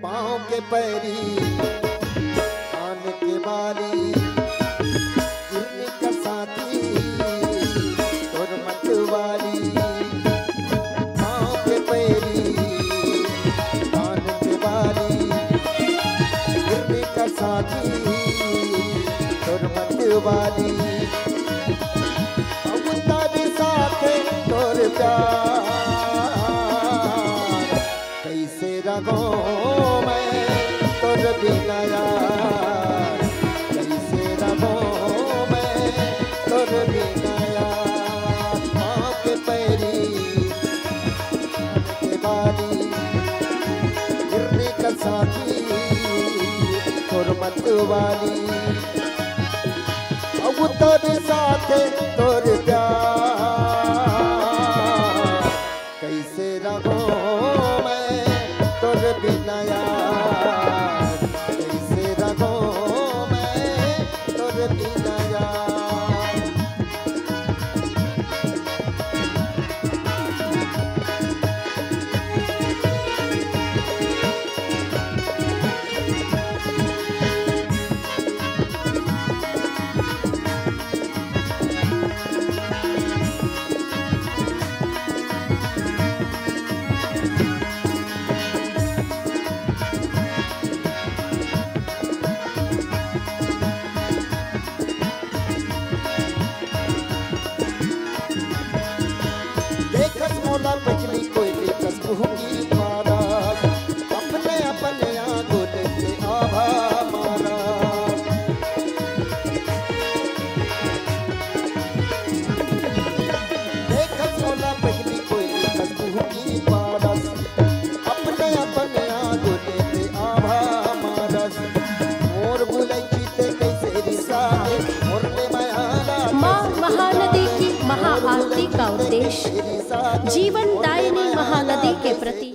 पाँव के पैरी कान के बाली गिरने का साथी और मतवाली पाँव के पैरी कान के बाली गिरने का साथी और मतवाली अब तेरे साथ तोर प्यार कैसे रहो मैं तोर बिना यार कैसे रहो मैं तोर बिना यार माँ के पैरी के बाली गिरने का साथी और मत वाली अब तेरे साथ तोर प्यार कैसे रहो मैं तोर बिना यार कैसे रहो मैं तोर बिना यार मोला पहली कोई लेकस बुहगी मारा अपने अपने आगो देखे आभा मारा देखस मोला पहली कोई लेकस बुहगी मारा अपने अपने आगो देखे आभा मारा मोर बुलाई चीते कैसे रिसाए मोर ने माया माँ महानदी की महाआरती का उद्देश्य जीवन दायिनी महानदी के प्रति